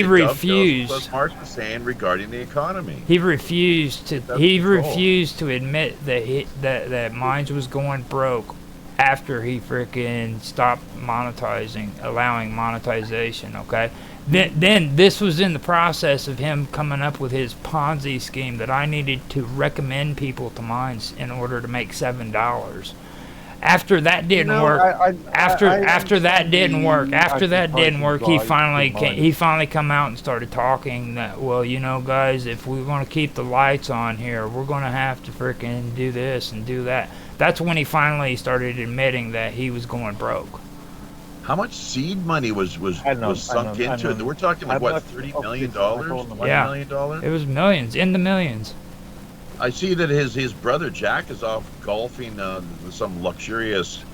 refused. What Mark was saying regarding the economy. He refused to admit that Minds was going broke after he freaking stopped allowing monetization. Okay, then this was in the process of him coming up with his Ponzi scheme that I needed to recommend people to Minds in order to make $7. After that didn't work, after that didn't work, he finally come out and started talking that, well, guys, if we want to keep the lights on here, we're going to have to freaking do this and do that. That's when he finally started admitting that he was going broke. How much seed money was sunk into it? We're talking like what, $30 million, $20 million? It was millions, in the millions. I see that his brother Jack is off golfing some luxurious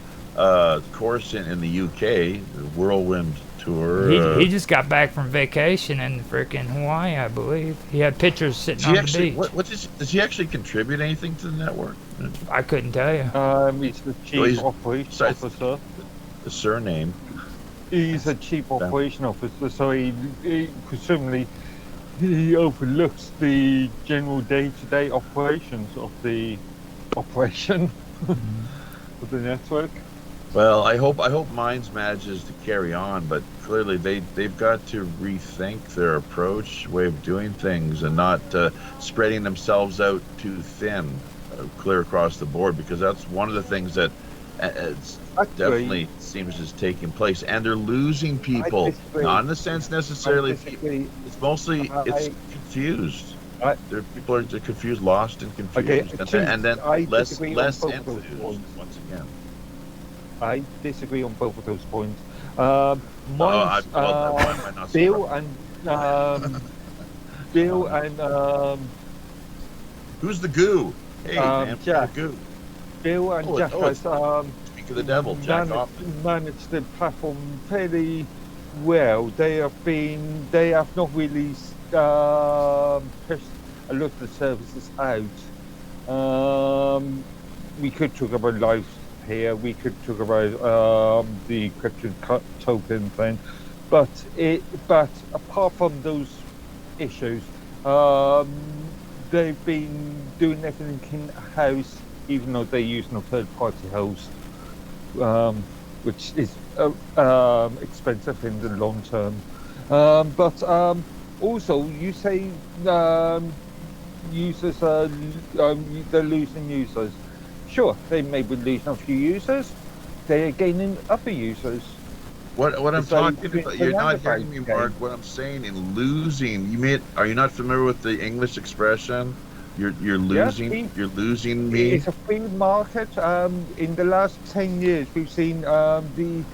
course in the UK, the Whirlwind Tour. He just got back from vacation in freaking Hawaii, I believe. He had pictures sitting on the beach. Does he actually contribute anything to the network? I couldn't tell you. He's the chief operations officer. The surname. He's a chief operation officer, so he presumably he overlooks the general day-to-day operations of the operation of the network. Well, I hope Minds manages to carry on, but clearly they've got to rethink their approach, way of doing things, and not spreading themselves out too thin, clear across the board, because that's one of the things that definitely seems is taking place, and they're losing people. Not in the sense necessarily. It's mostly it's confused. People are confused, lost, and confused, and then less enthused once again. I disagree on both of those points. Bill and who's the goo? Hey, man, Jack. Goo. Bill and Jack speak of the devil. Jack managed the platform fairly well. They have not really pushed a lot of the services out. We could talk about live here. We could talk about the crypto token thing, but apart from those issues, they've been doing everything in-house, even though they're using a third-party host, which is expensive in the long term. But also, you say users they're losing users. Sure, they may be losing a few users. They are gaining other users. What I'm talking about, you're not hearing me, Mark. What I'm saying in losing, are you not familiar with the English expression? You're losing. You're losing me. It's a free market. In the last 10 years, we've seen the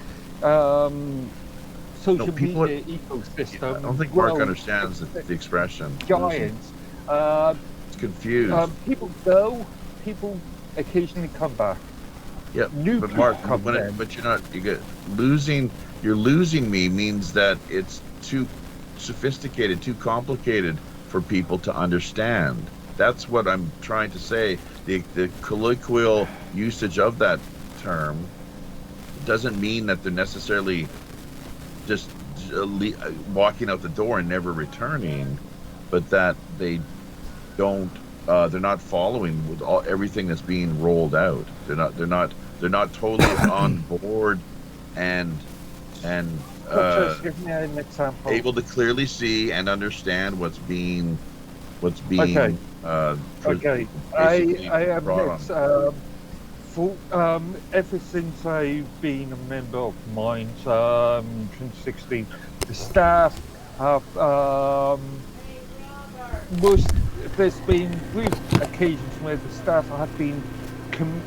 social media ecosystem. I don't think Mark understands the expression. Giants. It's confused. People go. People occasionally come back. Yeah, new but Mark, but you're not. You get losing. You're losing me means that it's too sophisticated, too complicated for people to understand. That's what I'm trying to say. The colloquial usage of that term doesn't mean that they're necessarily just walking out the door and never returning, but that they don't. They're not following with everything that's being rolled out. They're not totally on board and just give me an example. Able to clearly see and understand what's being okay. I am next. Ever since I've been a member of Minds, 2016, the staff have there's been brief occasions where the staff have been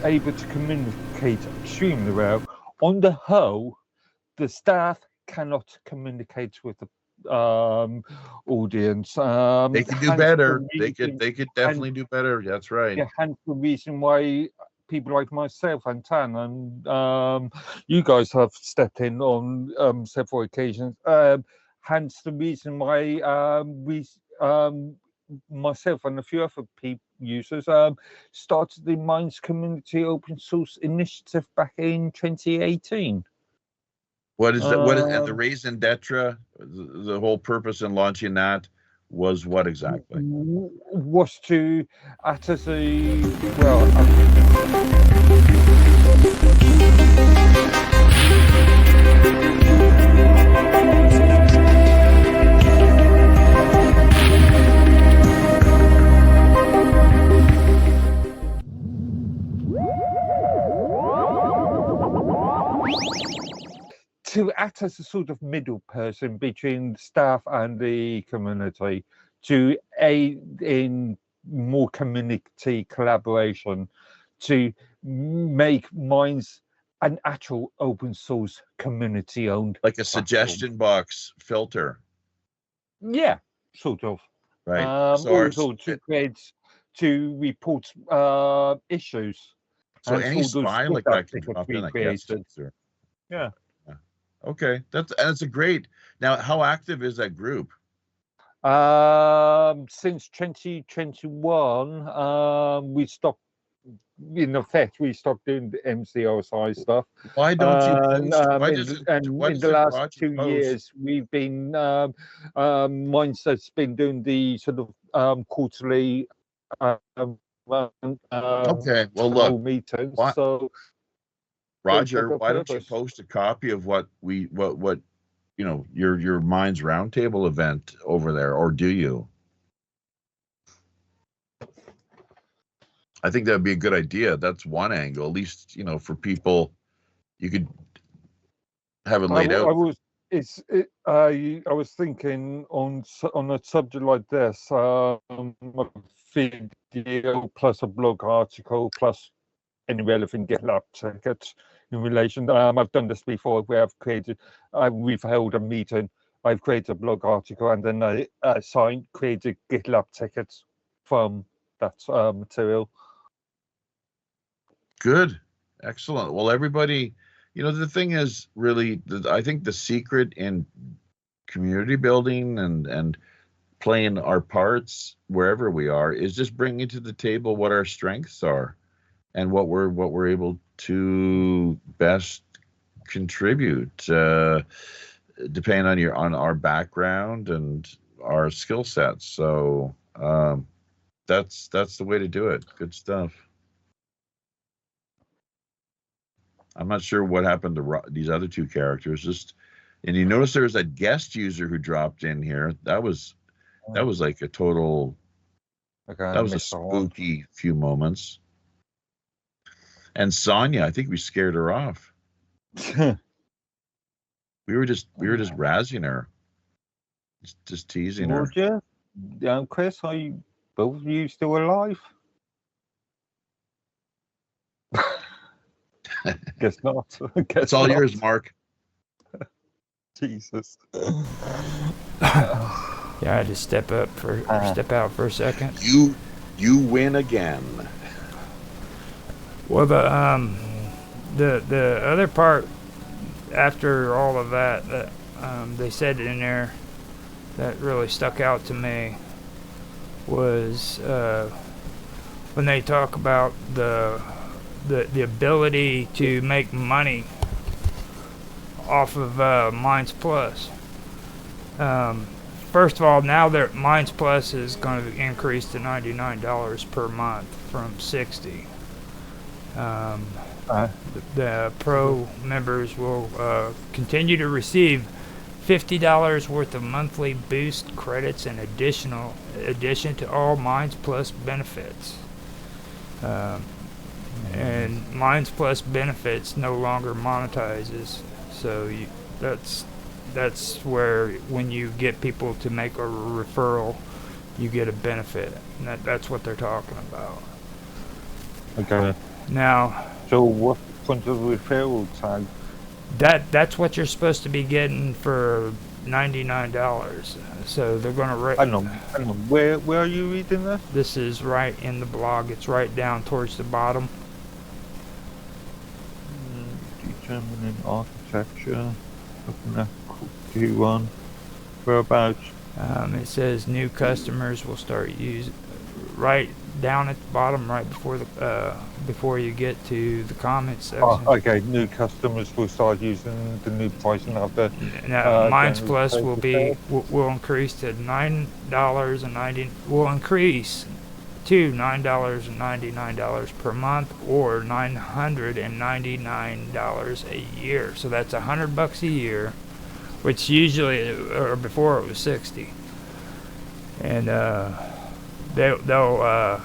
able to communicate extremely well. On the whole, the staff cannot communicate with the audience. They can do better. They could definitely do better. That's right. Yeah, hence the reason why people like myself and Tan and you guys have stepped in on several occasions. Hence the reason why we myself and a few other users started the Minds Community Open Source Initiative back in 2018. What is that? What is and the raison d'etre? The whole purpose in launching that was what exactly? Was to utter the well. To act as a sort of middle person between staff and the community, to aid in more community collaboration, to make Minds an actual open source community owned, Like a suggestion box filter, yeah, sort of. right? Also to report issues, So and any so those spy like pickup that can tickets drop in, we I guess. created. Sure. Yeah. Okay, that's a great. Now, how active is that group? Since 2021, we stopped. In effect, we stopped doing the MCRSI stuff. Why don't you And, post? Why in, doesn't? and Why in the doesn't last Roger 2 post? years, we've been Mindset's been doing the sort of quarterly Okay, well, town look, hall meetings. why, So Roger, good why don't you purpose. post a copy of what your Minds Roundtable event over there, or do you? I think that'd be a good idea. That's one angle, at least for people. You could have it laid out. I was thinking on a subject like this, a video plus a blog article plus any relevant GitLab tickets in relation. I've done this before where we've held a meeting. I've created a blog article and then I created GitLab tickets from that material. Good, excellent. Well, everybody, the thing is really, I think the secret in community building and playing our parts wherever we are is just bringing to the table what our strengths are and what we're able to best contribute, depending on our background and our skill sets. So that's the way to do it. Good stuff. I'm not sure what happened to these other two characters. And you notice there was that guest user who dropped in here. That was like a total. That was a spooky few moments. And Sonia, I think we scared her off. we were just razzing her, just teasing her. Roger, Chris, are you both of you still alive? Guess not. It's all yours, Mark. Jesus. Yeah, I had to step out for a second. You win again. Well, the other part after all of that they said in there that really stuck out to me was when they talk about the ability to make money off of Minds Plus. First of all, now that Minds Plus is going to increase to $99 per month from $60. The pro members will continue to receive $50 worth of monthly boost credits in addition to all Minds Plus benefits. And Minds Plus benefits no longer monetizes, so that's where when you get people to make a referral, you get a benefit. And that's what they're talking about. Okay. Now, so what's the point of the referral tag? That's what you're supposed to be getting for $99. So they're going to. I know. Where are you reading this? This is right in the blog. It's right down towards the bottom. Determining architecture. Looking at Q1. Whereabouts? It says new customers will start right down at the bottom, right before you get to the comments section. Oh, okay, new customers will start using the new pricing after. Now, Minds January Plus will 31st. will increase to $9.90. Will increase to $9.99 per month, or $999 a year. So that's $100 a year, which usually, or before it was 60. And they'll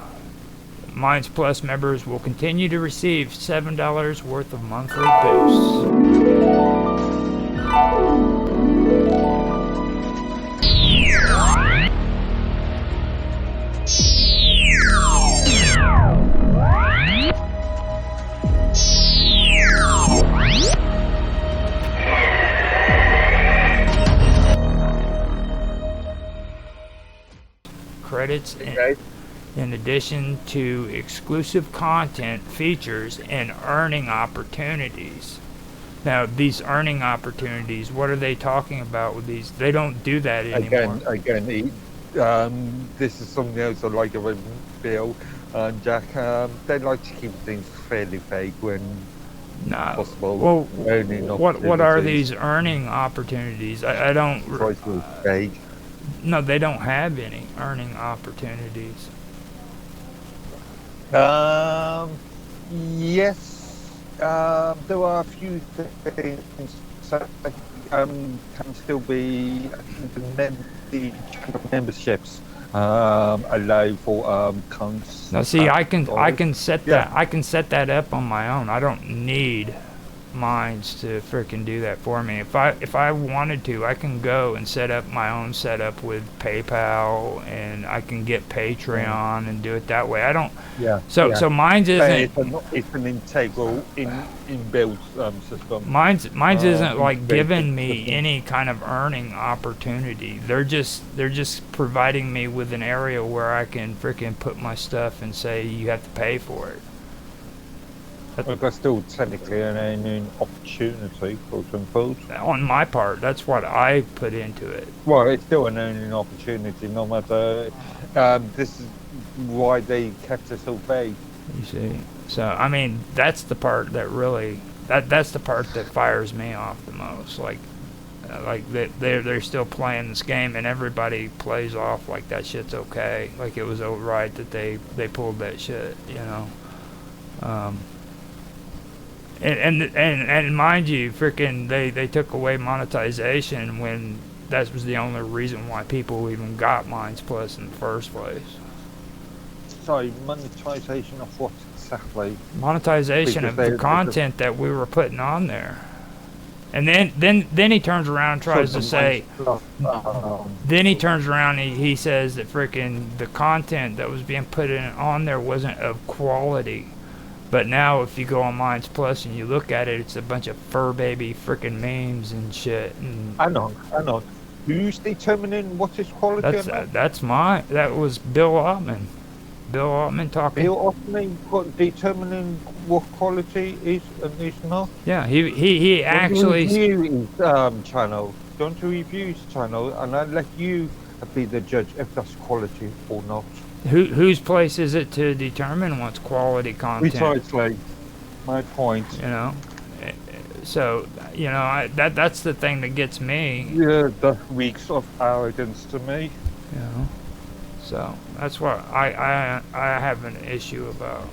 Minds Plus members will continue to receive $7 worth of monthly boosts. Credits in addition to exclusive content, features, and earning opportunities. Now, these earning opportunities, what are they talking about with these? They don't do that anymore. Again, this is something else I like about Bill and Jack. They like to keep things fairly vague when possible. Well, earning what are opportunities. these earning opportunities? I don't. Try to vague. No, they don't have any earning opportunities. Yes, there are a few things that can still be the memberships allow for cons. Now, see, I can set that up on my own. I don't need Minds to freaking do that for me. If I wanted to, I can go and set up my own setup with PayPal, and I can get Patreon and do it that way. I don't. Yeah. So Minds isn't. It's an integral inbuilt system. Minds isn't like giving me any kind of earning opportunity. They're just providing me with an area where I can freaking put my stuff and say you have to pay for it. But that's still technically an earning opportunity, quote unquote. On my part, that's what I put into it. Well, it's still an earning opportunity, no matter. This is why they kept it so vague. You see, so I mean, that's the part that really that's the part that fires me off the most. Like they're still playing this game, and everybody plays off like that shit's okay, like it was alright that they pulled that shit, you know. And mind you, freaking they took away monetization when that was the only reason why people even got Minds Plus in the first place. Sorry, monetization of what exactly? Monetization of the content that we were putting on there. And then he turns around and tries to say, then he turns around and he says that freaking the content that was being put on there wasn't of quality. But now if you go on Minds Plus and you look at it, it's a bunch of fur baby freaking memes and shit. And I know. Who's determining what is quality? That was Bill Ottman. Bill Ottman talking. Bill Ottman determining what quality is and is not. Yeah, he actually. Don't review his channel. Don't review his channel, and I let you be the judge if that's quality or not. Whose place is it to determine what's quality content? Precisely, my point. You know, so you know that's the thing that gets me. Yeah, that reeks of arrogance to me. You know, so that's what I have an issue about.